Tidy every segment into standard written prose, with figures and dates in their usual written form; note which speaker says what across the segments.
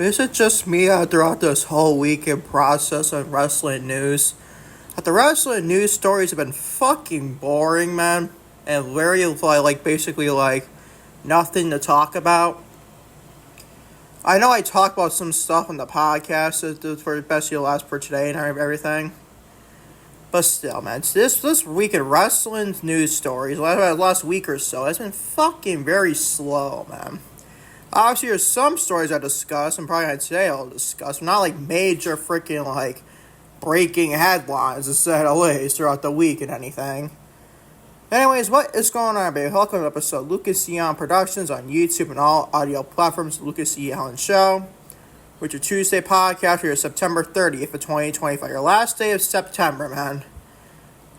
Speaker 1: Is it just me throughout this whole weekend process of wrestling news? But the wrestling news stories have been fucking boring, man. And very, basically, nothing to talk about. I know I talk about some stuff on the podcast for best you'll ask for today and everything. But still, man, this week in wrestling news stories, last week or so, has been fucking very slow, man. Obviously, there's some stories I discuss, and probably today I'll discuss, but not major freaking breaking headlines, to say the least, throughout the week and anything. Anyways, what is going on, baby? Welcome to episode Lucas E. Allen Productions on YouTube and all audio platforms. Lucas E. Allen Show, which your Tuesday podcast for your September 30th of 2025, your last day of September, man.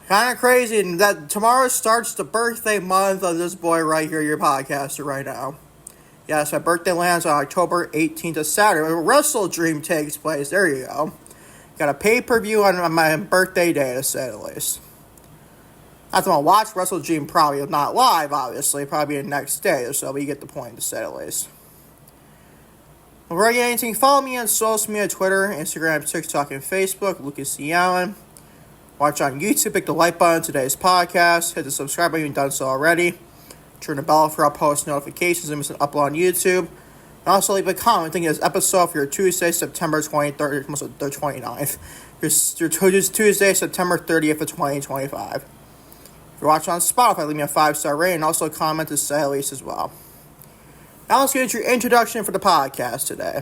Speaker 1: Kind of crazy, and that tomorrow starts the birthday month of this boy right here, your podcaster right now. Yes, my birthday lands on October 18th of Saturday. A Wrestle Dream takes place. There you go. Got a pay-per-view on my birthday day, to say the least. Not going to watch Wrestle Dream, probably not live, obviously. Probably the next day or so, but you get the point, to say the least. Before I get anything, follow me on social media, Twitter, Instagram, TikTok, and Facebook, Lucas E. Allen. Watch on YouTube, click the like button on today's podcast. Hit the subscribe button if you've done so already. Turn the bell for post notifications and miss an upload on YouTube. And also leave a comment thinking this episode for your Tuesday, September 23rd, almost the 29th. Your Tuesday, September 30th of 2025. If you're watching on Spotify, leave me a 5-star rating and also comment to say at least as well. Now let's get into your introduction for the podcast today.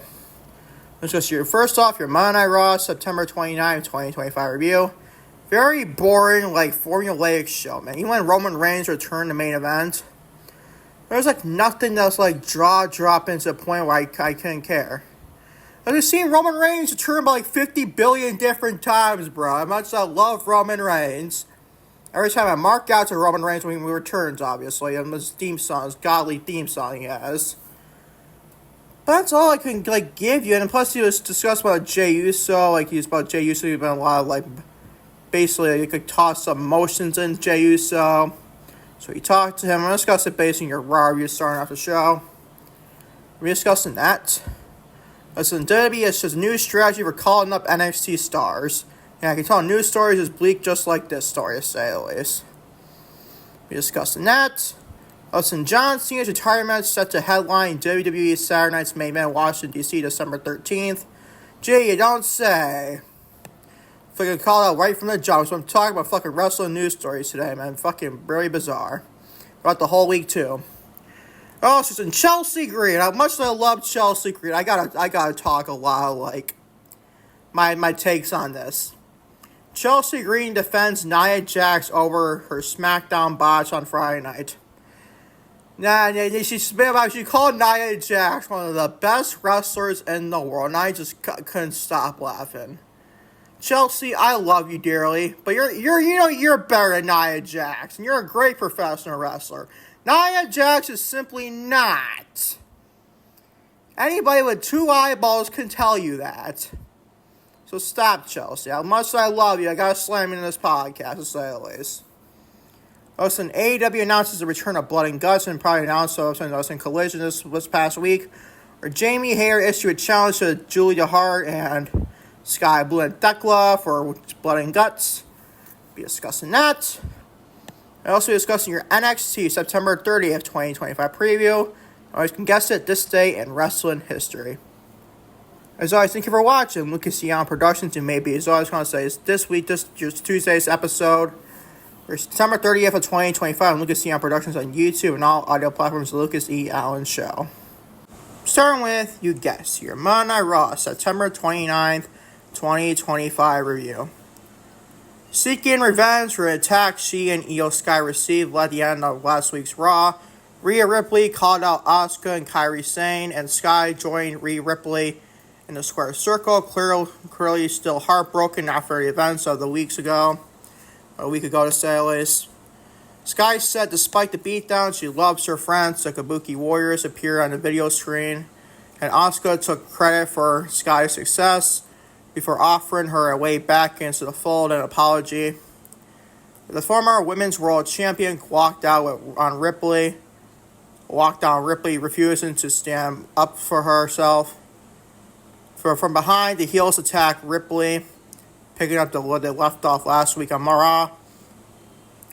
Speaker 1: Let's go to first off, your Monday Night Raw, September 29th, 2025 review. Very boring, formulaic show, man. Even when Roman Reigns returned to main event, there's nothing that's drop into the point where I couldn't care. I've seen Roman Reigns return by 50 billion different times, bro. How much I love Roman Reigns. Every time I mark out to Roman Reigns when he returns, obviously, and his theme song, his godly theme song he has. But that's all I can give you. And plus, he was discussed about Jey Uso, he's about Jey Uso. He's been a lot of basically you could toss some emotions in Jey Uso. So you talked to him. I'm going to discuss it based on your Raw review starting off the show. We're discussing that. Listen, WWE is just a new strategy for calling up NXT stars. And I can tell news stories is bleak just like this story, to say the least. We're discussing that. Listen, John Cena's retirement set to headline WWE Saturday Night's Main Event in Washington, D.C. December 13th. Gee, you don't say. Fucking call out right from the jump. So I'm talking about fucking wrestling news stories today, man. Fucking really bizarre. Throughout the whole week, too. Oh, she's in Chelsea Green. How much I love Chelsea Green. I gotta talk a lot of, my takes on this. Chelsea Green defends Nia Jax over her Smackdown botch on Friday night. She called Nia Jax one of the best wrestlers in the world, and I just couldn't stop laughing. Chelsea, I love you dearly, but you're better than Nia Jax, and you're a great professional wrestler. Nia Jax is simply not. Anybody with two eyeballs can tell you that. So stop, Chelsea. How much I love you, I gotta slam into this podcast, to say the least. Listen, AEW announces the return of Blood and Guts, and probably announced so in Collision this past week, where Jamie Hayter issued a challenge to Julia Hart and Sky Blue and Thekla for Blood and Guts. Be discussing that. I'll also be discussing your NXT September 30th, 2025 preview. Always can guess it, this day in wrestling history. As always, thank you for watching. Lucas E. Allen Productions, and maybe as always going to say is this week, Tuesday's episode, for September 30th of 2025, Lucas E. Allen Productions on YouTube and all audio platforms, the Lucas E. Allen Show. Starting with, you guess, your Monday Night Raw, September 29th, 2025 review. Seeking revenge for an attack she and Io Sky received at the end of last week's Raw, Rhea Ripley called out Asuka and Kairi Sane, and Sky joined Rhea Ripley in the square circle, clearly still heartbroken after the events of a week ago, to say the least. Sky said despite the beatdown, she loves her friends. The Kabuki Warriors appeared on the video screen, and Asuka took credit for Sky's success before offering her a way back into the fold and an apology. The former Women's World Champion walked out on Ripley, refusing to stand up for herself. From behind, the heels attack Ripley, picking up the they left off last week on Raw.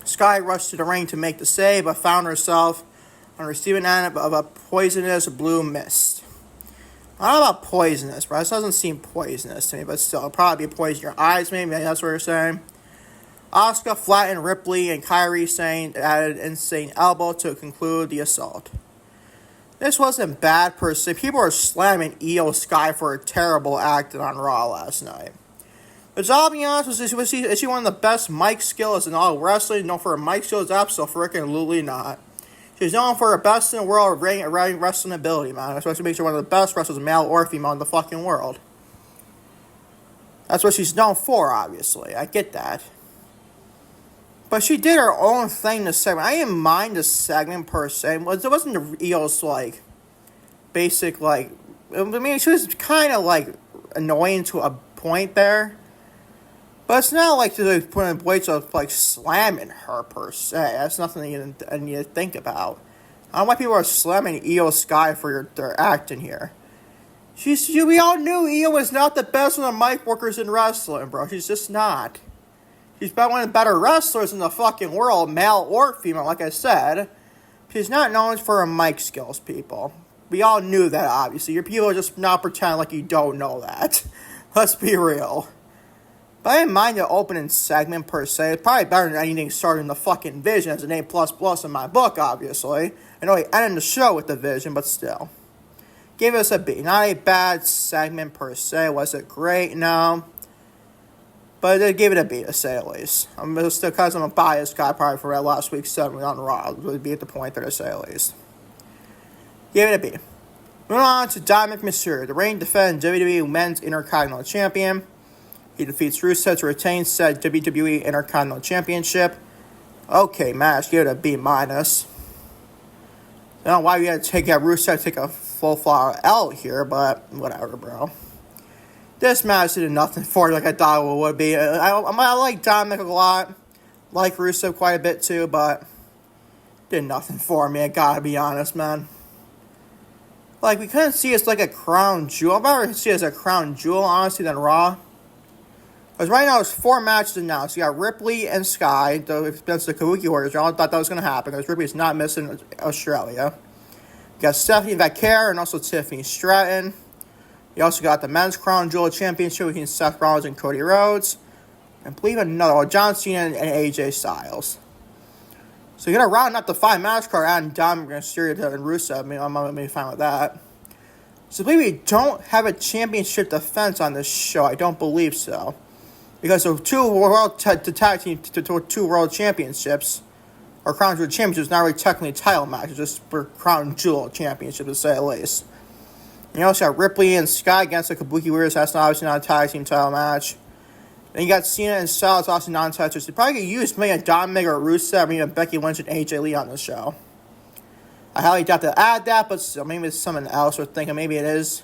Speaker 1: Sky rushed to the ring to make the save, but found herself on the receiving end of a poisonous blue mist. I don't know about poisonous, bro. This doesn't seem poisonous to me, but still, it'll probably be poison your eyes, maybe. That's what you're saying. Asuka flattened Ripley, and Kairi Sane added an insane elbow to conclude the assault. This wasn't bad per se. People are slamming Io Sky for a terrible act on Raw last night. But I'll be honest, is she one of the best mic skills in all wrestling? Known for her mic skills? Absolutely not. She's known for her best in the world of wrestling ability, man. That's what makes her one of the best wrestlers, male or female, in the fucking world. That's what she's known for, obviously. I get that. But she did her own thing this segment. I didn't mind the segment per se. It wasn't Io's, like, basic, like... I mean, she was kind of, like, annoying to a point there. But it's not like to put in weights of, like, slamming her per se. That's nothing you need to think about. I don't know why people are slamming Io Sky for their acting here. We all knew Io was not the best of the mic workers in wrestling, bro. She's just not. She's one of the better wrestlers in the fucking world, male or female, like I said. She's not known for her mic skills, people. We all knew that, obviously. Your people are just not pretending like you don't know that. Let's be real. But I didn't mind the opening segment, per se. It's probably better than anything starting in the fucking Vision as an A++ in my book, obviously. I know he ended the show with the Vision, but still. Give us a B. Not a bad segment, per se. Was it great? No. But they gave it a B, to say the least. Still, because I'm a biased guy, probably for that last week's segment on Raw. It would be at the point there, to say the least. Gave it a B. Moving on to Dominic Mysterio, the reigning defending WWE Men's Intercontinental Champion. He defeats Rusev to retain said WWE Intercontinental Championship. Okay, match. Give it a B-. I don't know why we had to have Rusev take a full-fire L here, but whatever, bro. This match did nothing for it like I thought it would be. I like Dominic a lot. Like Rusev quite a bit too, but did nothing for me. I gotta be honest, man. Like, we couldn't see it as like a crown jewel. I'd rather see it as a crown jewel, honestly, than Raw. Because right now, there's 4 matches announced. You got Ripley and Sky, against the Kabuki Warriors. I thought that was going to happen, because Ripley's not missing Australia. You got Stephanie Vaquer and also Tiffany Stratton. You also got the Men's Crown Jewel Championship between Seth Rollins and Cody Rhodes. And I believe another one, John Cena and AJ Styles. So you're going to round up the 5-match card, adding Dominic Mysterio and Rusev. I mean, I'm going to be fine with that. So I believe we don't have a championship defense on this show. I don't believe so. Because of two world championships, or Crown Jewel Championships, not really technically title matches, just for Crown Jewel Championship, to say the least. And you also got Ripley and Sky against the Kabuki Warriors. That's obviously not a tag team title match. Then you got Cena and Styles, also non-titles. They probably could use maybe a Dominic or Rusev, maybe Becky Lynch and AJ Lee on the show. I highly doubt they'll add that, but still, maybe it's someone else. We're thinking maybe it is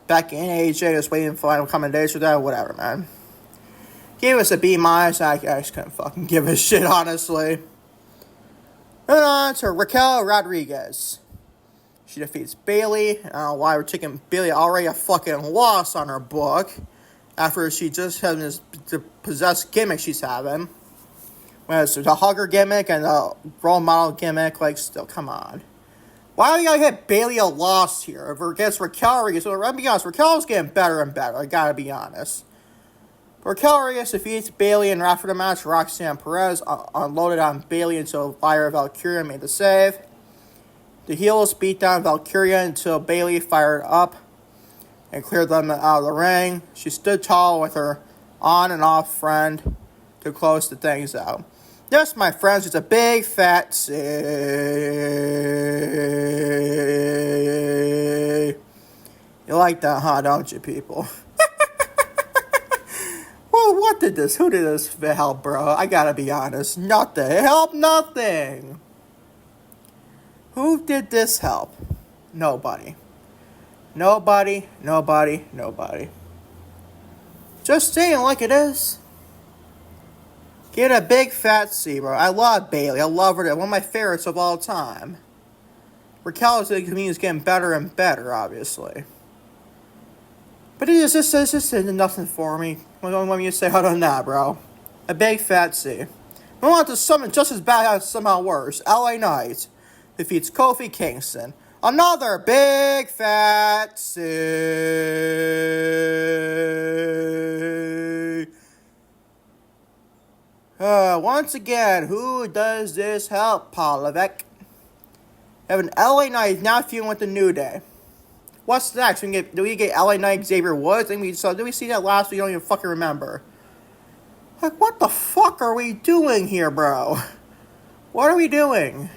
Speaker 1: Becky and AJ just waiting for final commendations for that. Whatever, man. Gave us a B-. I just couldn't fucking give a shit, honestly. Moving on to Raquel Rodriguez. She defeats Bayley. I don't know why we're taking Bayley already a fucking loss on her book. After she just had this possessed gimmick she's having. When it's the hugger gimmick and the role model gimmick. Like, still, come on. Why do you gotta hit Bayley a loss here? If against Raquel Rodriguez, so let's be honest, Raquel's getting better and better. I gotta be honest. Raquel Rodriguez defeats Bayley and after the match, Roxanne Perez unloaded on Bayley until Fire Valkyria made the save. The heels beat down Valkyria until Bayley fired up and cleared them out of the ring. She stood tall with her on and off friend to close the things out. This, my friends, is a big fat C. You like that, huh? Don't you, people? Well, who did this help, bro? I gotta be honest. Nothing. Help nothing. Who did this help? Nobody. Nobody. Just saying like it is. Get a big fat C, bro. I love Bayley. I love her. One of my favorites of all time. Raquel is getting better and better, obviously. But it just nothing for me. Let me just say other than that, bro. A big fat C. We want to summon just as bad as somehow worse. LA Knight defeats Kofi Kingston. Another big fat C. Once again, who does this help, Palovek? Have an LA Knight now feuding with the New Day. What's next? Do we get LA Knight Xavier Woods? Did we see that last week? I don't even fucking remember. Like, what the fuck are we doing here, bro? What are we doing?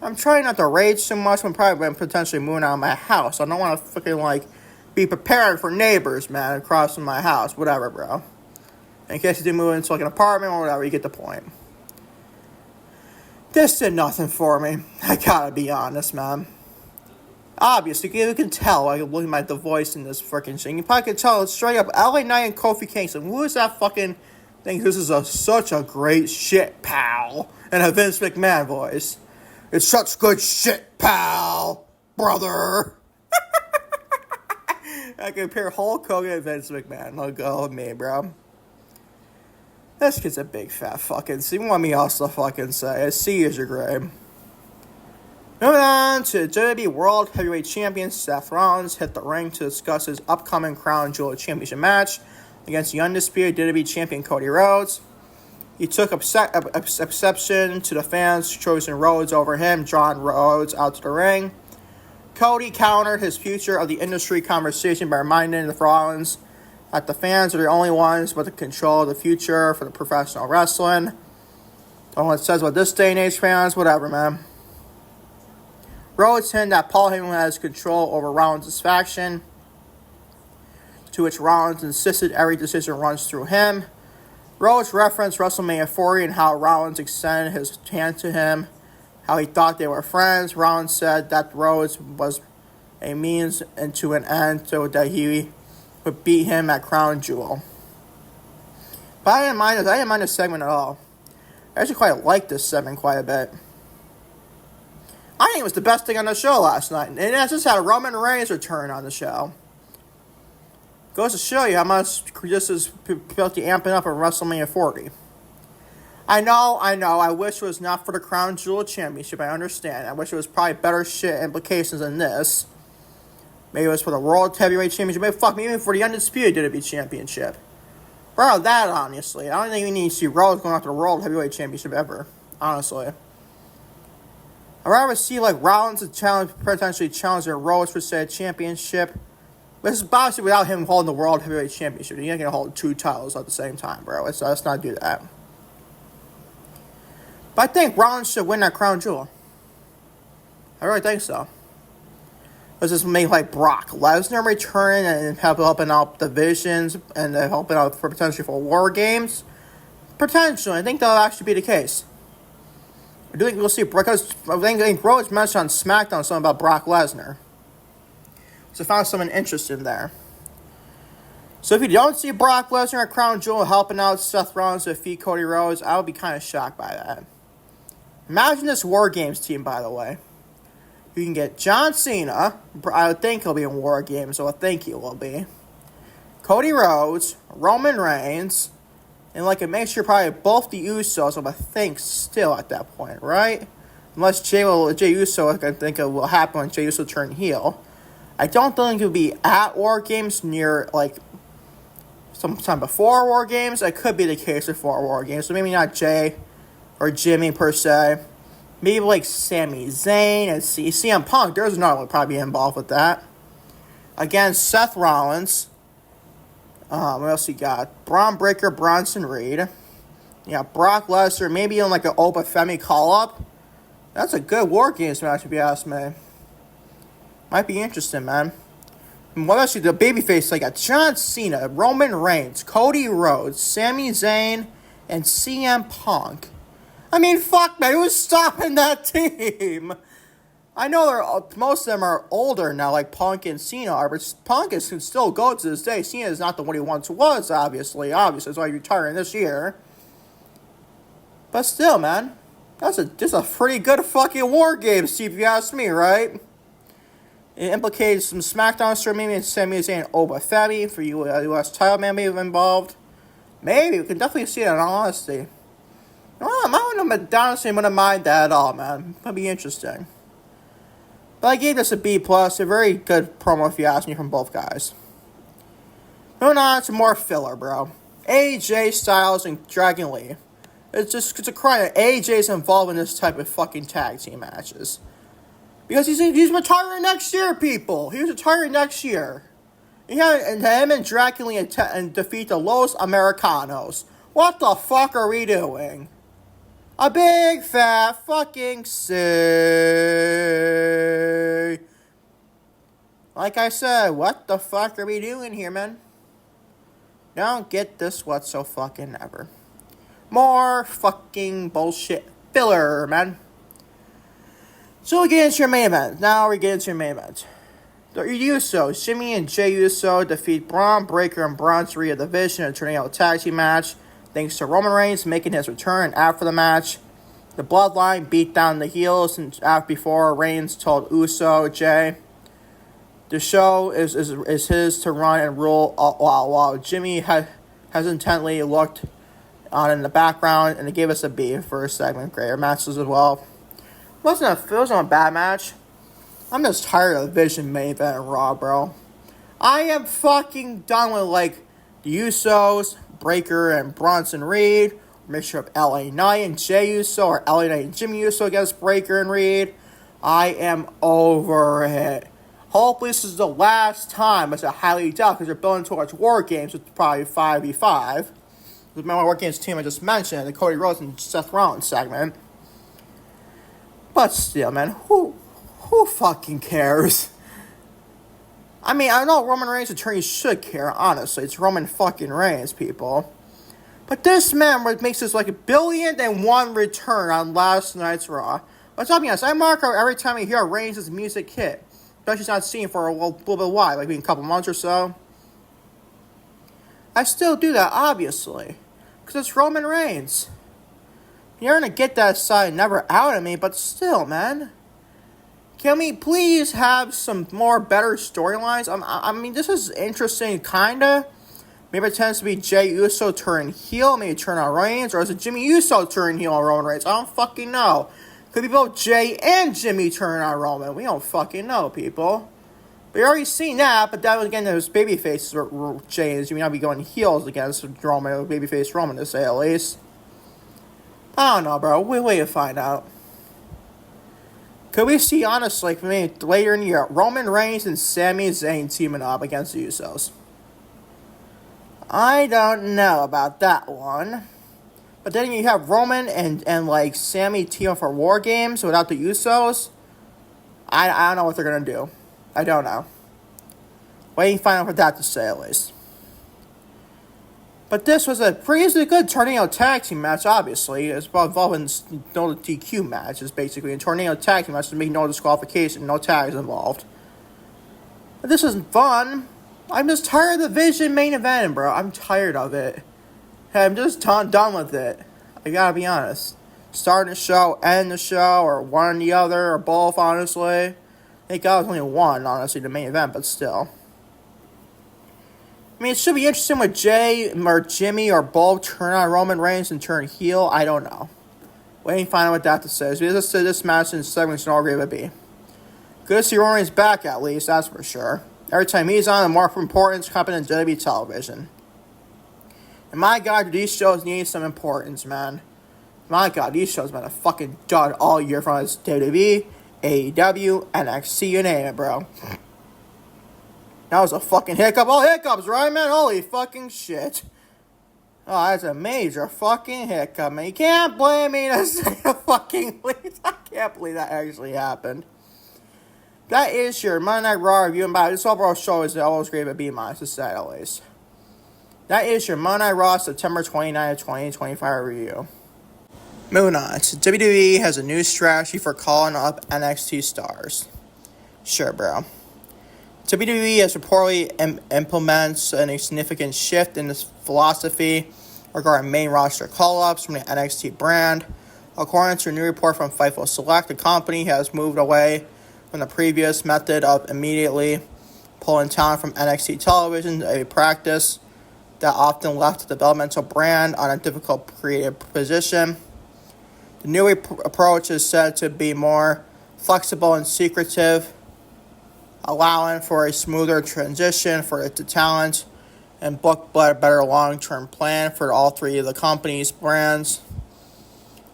Speaker 1: I'm trying not to rage too much. I'm probably potentially moving out of my house. I don't want to fucking, be prepared for neighbors, man, across from my house. Whatever, bro. In case you do move into, an apartment or whatever, you get the point. This did nothing for me. I gotta be honest, man. Obviously, you can tell, looking at the voice in this freaking thing. You probably can tell it's straight up LA Knight and Kofi Kingston. Who is that fucking thing? This is such a great shit, pal. And a Vince McMahon voice. It's such good shit, pal, brother. I compare Hulk Hogan and Vince McMahon. Look, go with me, bro. This kid's a big fat fucking C. What me else to fucking say? A C is your grade. Moving on to WWE World Heavyweight Champion Seth Rollins hit the ring to discuss his upcoming Crown Jewel Championship match against the undisputed WWE Champion Cody Rhodes. He took exception to the fans choosing Rhodes over him, drawing Rhodes out to the ring. Cody countered his future of the industry conversation by reminding the Rollins that the fans are the only ones with the control of the future for the professional wrestling. Don't know what it says about this day and age, fans. Whatever, man. Rhodes hinted that Paul Heyman has control over Rollins' faction, to which Rollins insisted every decision runs through him. Rhodes referenced WrestleMania 40 and how Rollins extended his hand to him, how he thought they were friends. Rollins said that Rhodes was a means to an end so that he would beat him at Crown Jewel. But I didn't mind this segment at all. I actually quite liked this segment quite a bit. I think it was the best thing on the show last night. And it just had a Roman Reigns return on the show. Goes to show you how much this is filthy amping up at WrestleMania 40. I know. I wish it was not for the Crown Jewel Championship. I understand. I wish it was probably better shit implications than this. Maybe it was for the World Heavyweight Championship. Maybe fuck me, even for the Undisputed WWE Championship. Bro, that honestly. I don't think we need to see Rhodes going after the World Heavyweight Championship ever. Honestly. I'd rather see Rollins potentially challenging Rhodes for said championship. This is obviously without him holding the World Heavyweight Championship. You're not going to hold two titles at the same time, bro. Let's not do that. But I think Rollins should win that Crown Jewel. I really think so. Let's just make Brock Lesnar return and helping out divisions and helping out for potentially for War Games. Potentially. I think that'll actually be the case. I do think we'll see, because I think Rhodes mentioned on Smackdown something about Brock Lesnar. So I found something interesting there. So if you don't see Brock Lesnar at Crown Jewel helping out Seth Rollins to defeat Cody Rhodes, I would be kind of shocked by that. Imagine this War Games team, by the way. You can get John Cena. I would think he'll be in War Games, so I think he will be. Cody Rhodes, Roman Reigns, and it makes sure probably both the Usos, I think, still at that point, right? Unless Jey Uso, I think it will happen when Jey Uso turn heel. I don't think it will be at War Games near, sometime before War Games. It could be the case before War Games. So maybe not Jay or Jimmy per se. Maybe Sami Zayn and CM Punk. There's another one probably involved with that. Again, Seth Rollins. What else you got? Braun Breaker, Bronson Reed. Yeah, Brock Lesnar. Maybe in an Opa Femi call-up. That's a good War Games match if you ask me. Might be interesting, man. And what else? The babyface, got John Cena, Roman Reigns, Cody Rhodes, Sami Zayn, and CM Punk. I mean, fuck, man. Who's stopping that team? I know most of them are older now, like Punk and Cena are, but Punk can still go to this day. Cena is not the one he once was, obviously. That's why he's retiring this year. But still, man. That's a pretty good fucking War Games team, if you ask me, right? It implicated some Smackdown star maybe and Sami Zayn and Oba Femi for US title man maybe involved. Maybe, we can definitely see it in all honesty. Honestly, wouldn't mind that at all, man. That'd be interesting. But I gave this a B+, a very good promo if you ask me from both guys. Moving on to more filler, bro. AJ Styles and Dragon Lee. It's a crime that AJ's involved in this type of fucking tag team matches. Because he's retiring next year, people. He's retiring next year. And him and Dragon Lee and defeat the Los Americanos. What the fuck are we doing? A big fat fucking say. Like I said, what the fuck are we doing here, man? Don't get this whatsoever. More fucking bullshit filler, man. So we get into your main event. The Usos, Jimmy and Jey Uso defeat Braun Breaker and Bronze Reed of the Division in a tornado tag team match, thanks to Roman Reigns making his return after the match. The Bloodline beat down the heels and before Reigns told Uso, Jey, the show is his to run and rule while Jimmy hesitantly looked on in the background, and it gave us a B for a segment. Greater matches as well. It wasn't a bad match. I'm just tired of the Vision main event in Raw, bro. I am fucking done with, the Usos, Breaker, and Bronson Reed. Mixture of LA Knight and Jey Uso, or LA Knight and Jimmy Uso against Breaker and Reed. I am over it. Hopefully this is the last time, which I highly doubt, because they're building towards War Games, which is probably 5v5. Remember War Games team I just mentioned, the Cody Rhodes and Seth Rollins segment. But still, man, who fucking cares? I mean, I know Roman Reigns' attorneys should care, honestly. It's Roman fucking Reigns, people. But this man makes this like $1 billion return on last night's Raw. But I'll be honest, I mark out every time I hear Reigns' music hit. Especially he's not seen for a little bit while, maybe a couple months or so. I still do that, obviously. Because it's Roman Reigns. You're going to get that side never out of me, but still, man. Can we please have some more better storylines? I mean, this is interesting, kinda. Maybe it tends to be Jey Uso turn heel, maybe turn on Reigns, or is it Jimmy Uso turn heel on Roman Reigns? I don't fucking know. Could be both Jey and Jimmy turn on Roman. We don't fucking know, people. We already seen that, but that was again, those babyfaces were Jey and Jimmy not be going heels against Roman, babyface Roman to say at least. I don't know, bro. We wait to find out. Could we see, honestly, maybe later in the year, Roman Reigns and Sami Zayn teaming up against the Usos? I don't know about that one. But then you have Roman and Sami team up for War Games without the Usos. I don't know what they're going to do. I don't know. Waiting to find out what that to say, at least. But this was a pretty good tornado tag team match, obviously. It's involving no DQ match. It's basically a tornado tag team match to make no disqualification, no tags involved. But this is fun. I'm just tired of the Vision main event, bro. I'm tired of it. I'm just done with it. I gotta be honest. Starting the show, end the show, or one or the other, or both, honestly. I think I was only one, honestly, the main event, but still. I mean, it should be interesting with Jey or Jimmy or both turn on Roman Reigns and turn heel. I don't know. Waiting to find out what that to say. So this match in segments and all agree with B. Good to see Roman Reigns back, at least, that's for sure. Every time he's on, the more importance comes in WWE television. And my God, these shows need some importance, man. My God, these shows been a fucking dud all year from us. WWE, AEW, NXT, you name it, bro. That was a fucking hiccup. All hiccups, right, man? Holy fucking shit. Oh, that's a major fucking hiccup, man. You can't blame me to say a fucking lead. I can't believe that actually happened. That is your Monday Night Raw review. And by this overall show is always great at B-, to say at least. That is your Monday Night Raw September 29th, 2025 review. Moving on. WWE has a new strategy for calling up NXT stars. Sure, bro. WWE has reportedly implements a significant shift in this philosophy regarding main roster call-ups from the NXT brand. According to a new report from Fightful Select, the company has moved away from the previous method of immediately pulling talent from NXT television, a practice that often left the developmental brand on a difficult creative position. The new approach is said to be more flexible and secretive, allowing for a smoother transition for the talent and book better long-term plan for all three of the company's brands.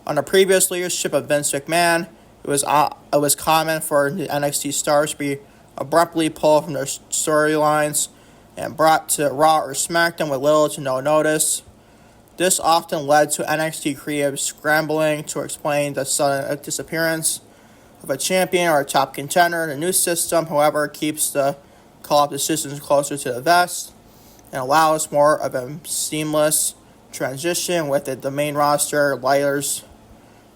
Speaker 1: Under previous leadership of Vince McMahon, it was common for the NXT stars to be abruptly pulled from their storylines and brought to Raw or Smackdown with little to no notice. This often led to NXT creative scrambling to explain the sudden disappearance of a champion or a top contender. The new system, however, keeps the call-up decisions closer to the vest and allows more of a seamless transition with the main roster, lighters,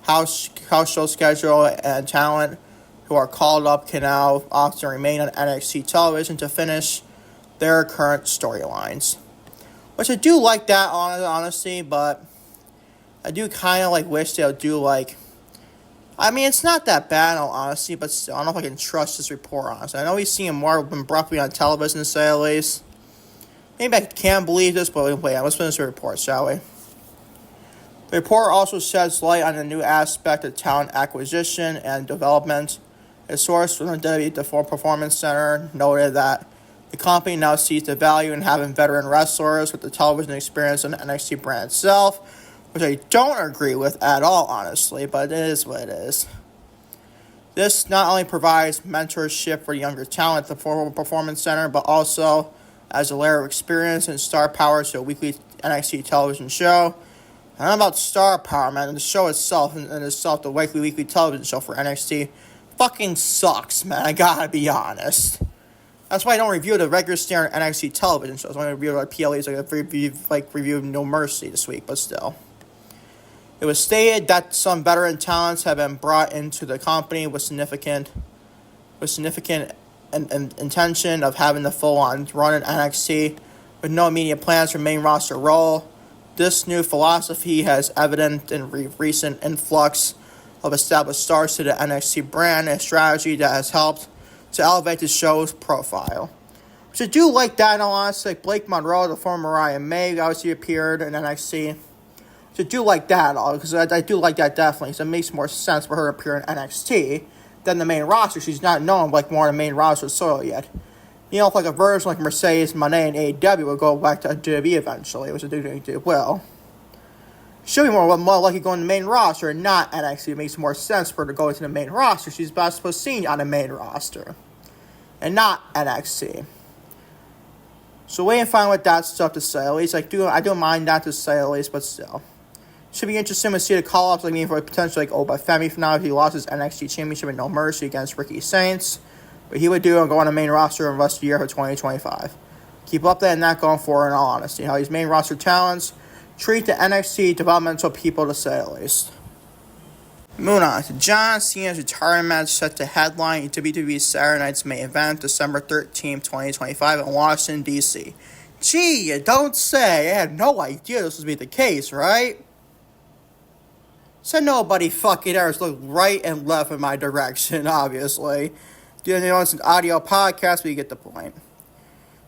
Speaker 1: house show schedule, and talent who are called up can now often remain on NXT television to finish their current storylines. Which I do like that, honestly, but I do kind of wish they'll do it's not that bad, honestly, but still, I don't know if I can trust this report, honestly. I know we've seen him more abruptly on television, to say at least. Maybe I can't believe this, but wait, let's finish the report, shall we? The report also sheds light on a new aspect of talent acquisition and development. A source from the WWE Performance Center noted that the company now sees the value in having veteran wrestlers with the television experience on the NXT brand itself, which I don't agree with at all, honestly, but it is what it is. This not only provides mentorship for younger talent at the Performance Center, but also adds a layer of experience and star power to a weekly NXT television show. I don't know about star power, man. The show itself, the weekly television show for NXT, fucking sucks, man. I gotta be honest. That's why I don't review the regular standard NXT television shows. I review PLEs, review No Mercy this week, but still. It was stated that some veteran talents have been brought into the company with significant intention of having the full-on run in NXT with no immediate plans for main roster role. This new philosophy has evident in recent influx of established stars to the NXT brand, a strategy that has helped to elevate the show's profile. Which I do like that, in all honesty. Blake Monroe, the former Mariah May, obviously appeared in NXT. Which I do like that, because I do like that definitely. So it makes more sense for her to appear in NXT than the main roster. She's not known more on the main roster soil yet. If a version like Mercedes Moné and AEW would go back to WWE eventually, which I do think it will. She'll be more likely going to the main roster and not NXT. It makes more sense for her to go to the main roster. She's best supposed to be seen on the main roster and not NXT. So wait and find what that stuff to say. At least I don't mind that to say at least, but still. Should be interesting to see the call-ups for a potential Oba Femi finale if he lost his NXT Championship in No Mercy against Ricky Saints. But he would do and go on the main roster in the rest of the year for 2025. Keep up that and that going forward, in all honesty. How these main roster talents treat the NXT developmental people, to say at least. Moving on to John Cena's retirement match set to headline WWE's Saturday night's main event, December 13th, 2025 in Washington, D.C. Gee, you don't say. I had no idea this would be the case, right? Said nobody fucking ever looked right and left in my direction, obviously. It's an audio podcast, but you get the point.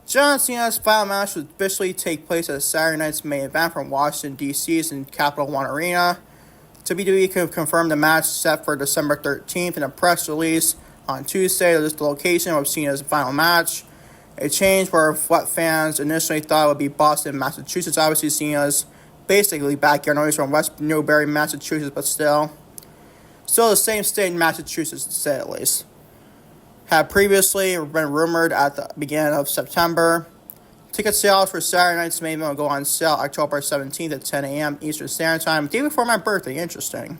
Speaker 1: John Cena's final match would officially take place at Saturday night's main event from Washington, D.C.'s in Capital One Arena. WWE confirmed the match set for December 13th in a press release on Tuesday. This is the location of Cena's final match. A change where what fans initially thought would be Boston, Massachusetts. Obviously, Cena's basically backyard. I know he's from West Newbury, Massachusetts, but still the same state in Massachusetts, to say at least. Had previously been rumored at the beginning of September. Ticket sales for Saturday night's main event will go on sale October 17th at 10 a.m. Eastern Standard Time, day before my birthday. Interesting.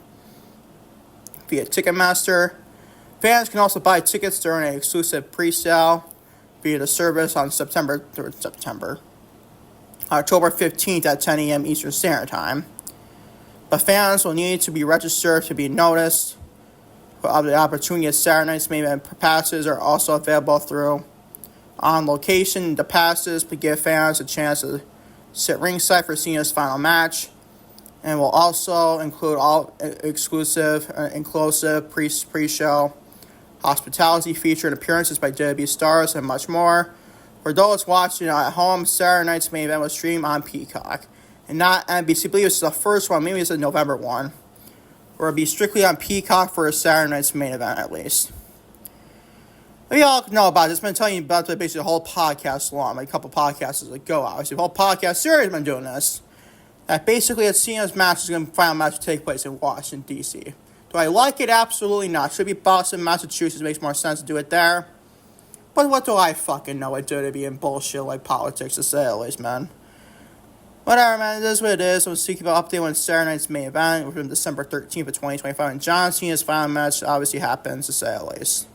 Speaker 1: Via Ticketmaster. Fans can also buy tickets during an exclusive pre-sale via the service on October 15th at 10 a.m. Eastern Standard Time. But fans will need to be registered to be noticed. The opportunity at Saturday night's main event passes are also available through On Location. The passes to give fans a chance to sit ringside for Cena's final match, and will also include all exclusive, inclusive pre-show hospitality, featured appearances by WWE stars, and much more. For those watching at home, Saturday night's main event was streamed on Peacock, and not NBC. I believe it's the first one, maybe it's the November one, where it'll be strictly on Peacock for a Saturday night's main event at least. We all know about it. It's been telling you about it basically the whole podcast long, like a couple podcasts ago, obviously. The whole podcast series has been doing this. That basically it's Cena's match is going to final match to take place in Washington, D.C. Do I like it? Absolutely not. Should be Boston, Massachusetts. It makes more sense to do it there. But what do I fucking know? What WWE and bullshit like politics to say at least, man. Whatever, man. It is what it is. I'm speaking about update on Saturday night's main event from December 13th of 2025. And John Cena's final match obviously happens, to say at least.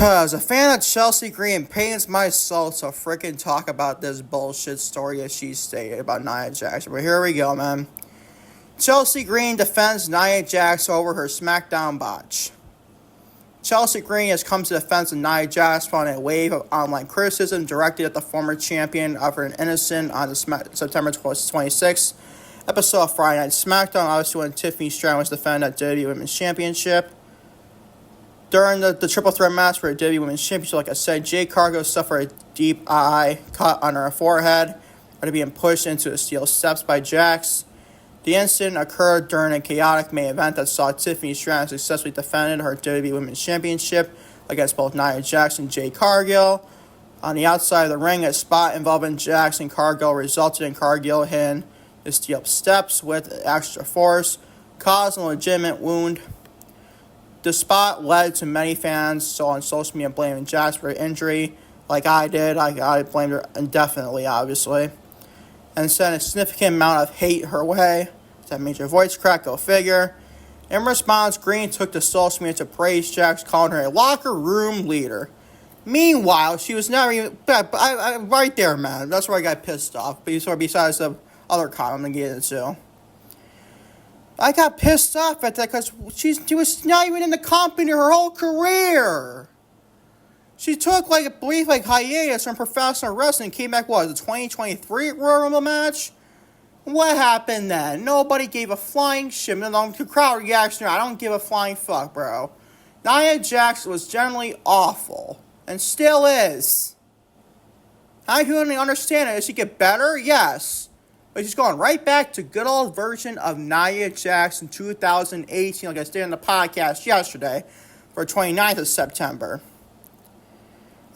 Speaker 1: As a fan of Chelsea Green, it pains my soul to freaking talk about this bullshit story as she stated about Nia Jax. But here we go, man. Chelsea Green defends Nia Jax over her Smackdown botch. Chelsea Green has come to the defense of Nia Jax following a wave of online criticism directed at the former champion of her innocent on the September 26th episode of Friday Night SmackDown, obviously when Tiffany Stratton was defending that WWE Women's Championship. During the triple threat match for the WWE Women's Championship, like I said, Jade Cargill suffered a deep eye cut on her forehead after being pushed into the steel steps by Jax. The incident occurred during a chaotic main event that saw Tiffany Stratton successfully defended her WWE Women's Championship against both Nia Jax and Jade Cargill. On the outside of the ring, a spot involving Jax and Cargill resulted in Cargill hitting the steel steps with extra force, causing a legitimate wound. The spot led to many fans on social media blaming Jax for her injury, like I did. I blamed her indefinitely, obviously, and sent a significant amount of hate her way. That major voice crack, go figure. In response, Green took to social media to praise Jax, calling her a locker room leader. Meanwhile, she was never even... right there, man. That's where I got pissed off. Besides the other comment I'm going to get into. I got pissed off at that because she was not even in the company her whole career. She took, I believe, hiatus from professional wrestling. Came back, what, the 2023 Royal Rumble match? What happened then? Nobody gave a flying shit. The crowd reaction, I don't give a flying fuck, bro. Nia Jax was generally awful. And still is. I couldn't understand it. Does she get better? Yes. But she's going right back to good old version of Nia Jax in 2018, like I stated in the podcast yesterday, for 29th of September.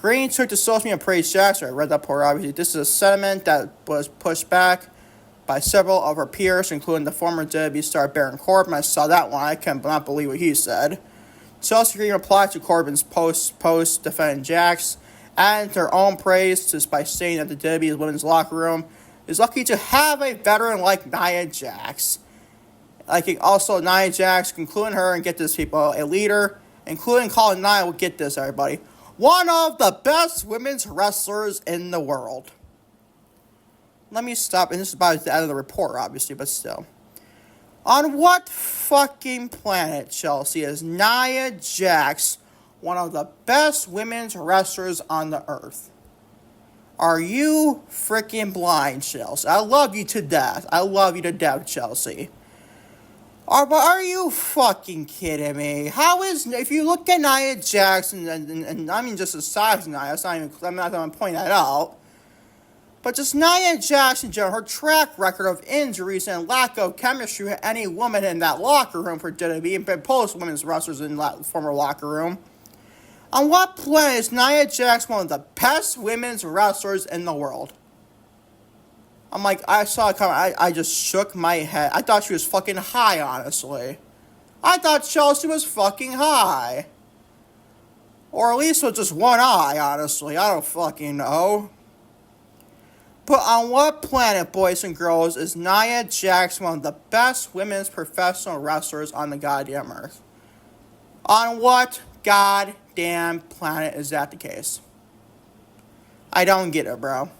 Speaker 1: Green took to social media and praised Jax. I read that part, obviously. This is a sentiment that was pushed back by several of her peers, including the former WWE star Baron Corbin. I saw that one. I cannot believe what he said. Chelsea Green replied to Corbin's post defending Jax, adding her own praise by saying that the WWE women's locker room is lucky to have a veteran like Nia Jax. Also, Nia Jax, including her, and get this, people, a leader, including calling Nia, will get this, everybody, one of the best women's wrestlers in the world. Let me stop, and this is about the end of the report, obviously, but still. On what fucking planet, Chelsea, is Nia Jax one of the best women's wrestlers on the earth? Are you freaking blind, Chelsea? I love you to death. I love you to death, Chelsea. But are you fucking kidding me? How is... If you look at Nia Jax, and I mean just the size of Nia, I'm not going to point that out. But just Nia Jax in general, her track record of injuries and lack of chemistry with any woman in that locker room for WWE, and post women's wrestlers in that former locker room. On what planet is Nia Jax one of the best women's wrestlers in the world? I'm like, I saw a comment, I just shook my head. I thought she was fucking high, honestly. I thought Chelsea was fucking high. Or at least with just one eye, honestly. I don't fucking know. But on what planet, boys and girls, is Nia Jax one of the best women's professional wrestlers on the goddamn earth? On what goddamn planet is that the case? I don't get it, bro.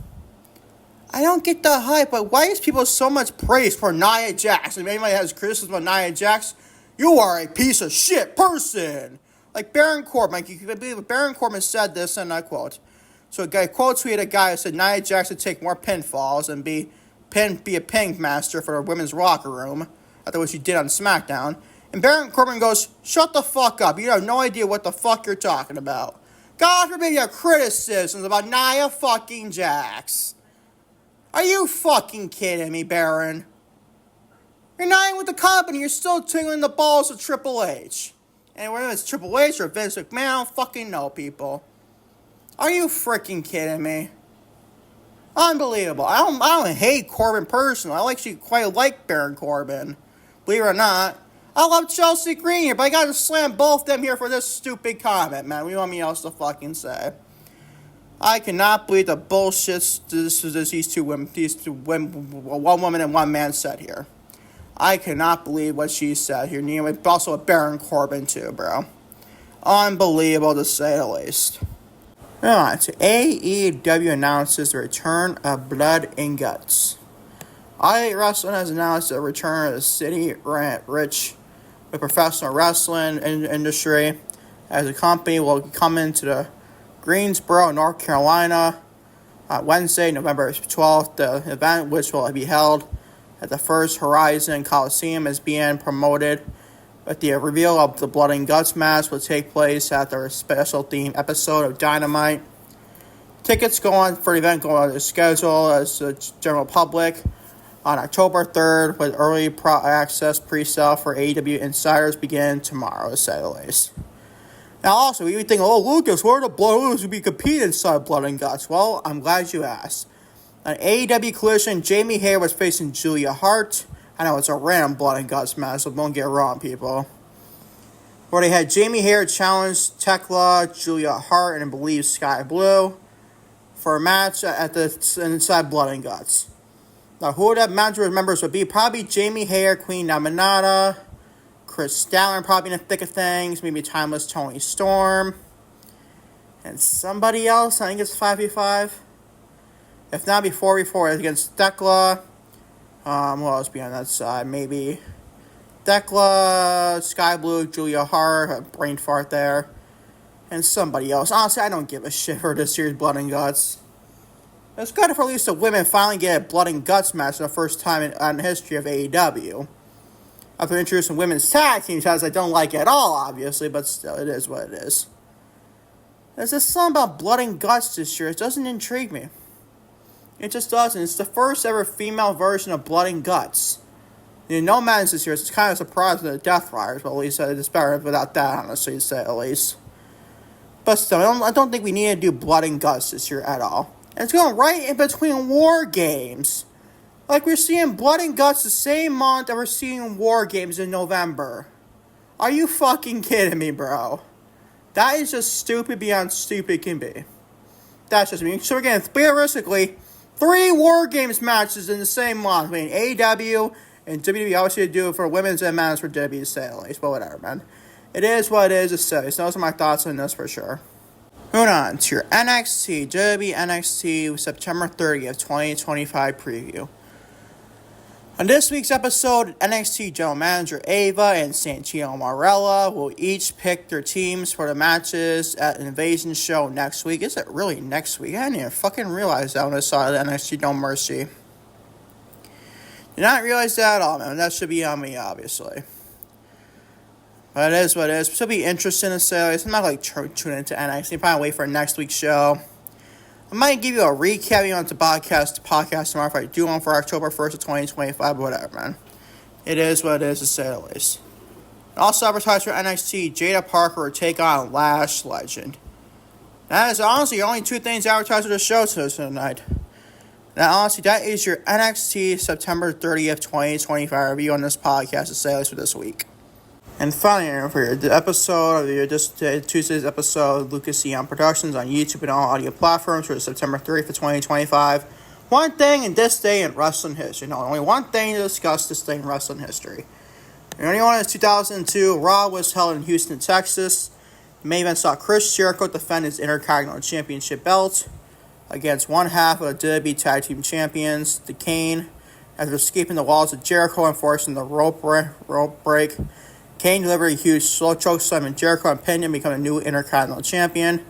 Speaker 1: I don't get the hype, but why is people so much praise for Nia Jax? If anybody has criticism of Nia Jax, you are a piece of shit person. Like Baron Corbin, like you can believe Baron Corbin said this, and I quote. So a guy quote tweeted a guy who said Nia Jax would take more pinfalls and be a ping master for a women's locker room after what she did on SmackDown. And Baron Corbin goes, shut the fuck up. You have no idea what the fuck you're talking about. God forbid you have criticisms about Nia fucking Jax. Are you fucking kidding me, Baron? You're not even with the company. You're still tickling the balls of Triple H. And whether it's Triple H or Vince McMahon, I don't fucking know, people. Are you freaking kidding me? Unbelievable. I don't hate Corbin personally. I actually quite like Baron Corbin. Believe it or not. I love Chelsea Green here, but I gotta slam both them here for this stupid comment, man. What do you want me else to fucking say? I cannot believe the bullshit these two women, one woman and one man said here. I cannot believe what she said here. Also, Baron Corbin too, bro. Unbelievable to say the least. Alright, so AEW announces the return of Blood and Guts. All Elite Wrestling has announced the return of the city rich with professional wrestling industry, as the company will come into the Greensboro, North Carolina on Wednesday, November 12th. The event, which will be held at the First Horizon Coliseum, is being promoted, but the reveal of the Blood and Guts match will take place at their special themed episode of Dynamite. Tickets for the event go on the schedule as the general public on October 3rd, with early access pre-sale for AEW insiders begin tomorrow, to say the least. Now, also, you think, oh, Lucas, where are the Blood to be competing inside Blood and Guts? Well, I'm glad you asked. On AEW Collision, Jamie Hayter was facing Julia Hart. I know it's a random Blood and Guts match, so don't get it wrong, people. Where they had Jamie Hayter challenge Tekla, Julia Hart, and I believe Sky Blue for a match at the inside Blood and Guts. Now, who that match members would be? Probably Jamie Hayter, Queen Naminata, Chris Statler probably in the thick of things, maybe Timeless Tony Storm, and somebody else. I think it's 5v5. If not, before against Tekla. Who else be on that side? Maybe Tekla, Sky Blue, Julia Hart, a brain fart there, and somebody else. Honestly, I don't give a shit for this year's Blood and Guts. It's good for at least the women finally get a Blood and Guts match for the first time in the history of AEW. After introducing women's tag team titles, I don't like it at all, obviously, but still, it is what it is. There's just something about Blood and Guts this year. It doesn't intrigue me. It just doesn't. It's the first ever female version of Blood and Guts. No men's this year. It's kind of surprising to the Death Riders, but at least it's better without that, honestly, to say at least. But still, I don't think we need to do Blood and Guts this year at all. And it's going right in between War Games. Like, we're seeing Blood and Guts the same month that we're seeing War Games in November. Are you fucking kidding me, bro? That is just stupid beyond stupid can be. That's just me. So again, realistically, 3 War Games matches in the same month. I mean, AEW and WWE obviously do it for women's and men's for WWE to say at least. But whatever, man. It is what it is to say. So those are my thoughts on this for sure. Moving on to your NXT, WWE NXT September 30th, 2025 preview. On this week's episode, NXT General Manager Ava and Santino Marella will each pick their teams for the matches at an Invasion show next week. Is it really next week? I didn't even fucking realize that when I saw the NXT No Mercy. Did not realize that at all, man. That should be on me, obviously. But it is what it is. It should be interesting to say. I'm not like tuning into NXT. Probably wait for next week's show. I might give you a recap on the podcast tomorrow if I do one for October 1st of 2025, but whatever, man. It is what it is, to say the least. Also advertised for NXT, Jada Parker will take on Lash Legend. That is honestly the only 2 things advertised for the show tonight. Now, honestly, that is your NXT September 30th, 2025 review on this podcast, to say the least, for this week. And finally, for the episode of Tuesday's episode, Lucas Eon Productions on YouTube and all audio platforms for September 30th, 2025. One thing in this day in wrestling history. No, only one thing to discuss this day in wrestling history. The only one is 2002. Raw was held in Houston, Texas. The main event saw Chris Jericho defend his Intercontinental Championship belt against one half of the WWE Tag Team Champions, the Kane, after escaping the walls of Jericho and forcing the rope break. Kane delivered a huge slow choke slam and Jericho and pinned him, becoming a new Intercontinental Champion,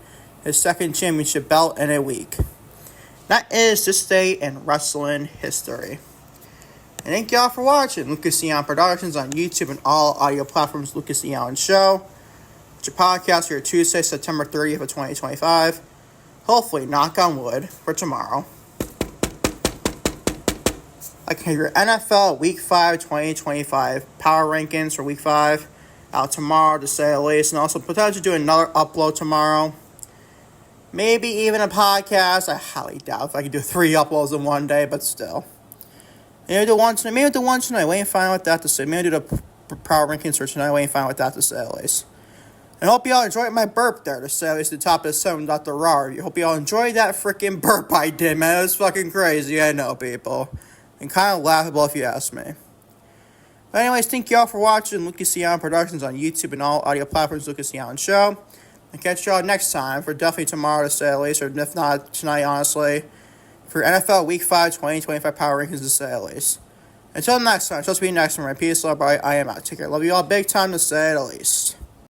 Speaker 1: his second championship belt in a week. That is this day in wrestling history. And thank y'all for watching Lucas Eon Productions on YouTube and all audio platforms. Lucas Eon Show. It's your podcast here Tuesday, September 30th of 2025. Hopefully, knock on wood, for tomorrow. I can have your NFL Week 5 2025 power rankings for Week 5 out tomorrow, to say the least, and also potentially do another upload tomorrow. Maybe even a podcast. I highly doubt if I can do 3 uploads in one day, but still. Maybe do one tonight. Maybe do one tonight. We ain't fine with that to say. Maybe do the power rankings for tonight. We ain't fine with that to say at least. And I hope y'all enjoyed my burp there to say at least the top of the 7 Raw. I hope y'all enjoyed that freaking burp I did, man. It was fucking crazy. I know, people. And kind of laughable if you ask me. But anyways, thank y'all for watching Lucas Eon Productions on YouTube and all audio platforms. Lucas Eon Show. And catch y'all next time, for definitely tomorrow to say at least, or if not tonight, honestly, for NFL Week 5 2025 power rankings to say at least. Until next time, supposed to be next one. Peace, love, bye. I am out. Take care. Love you all big time to say at least.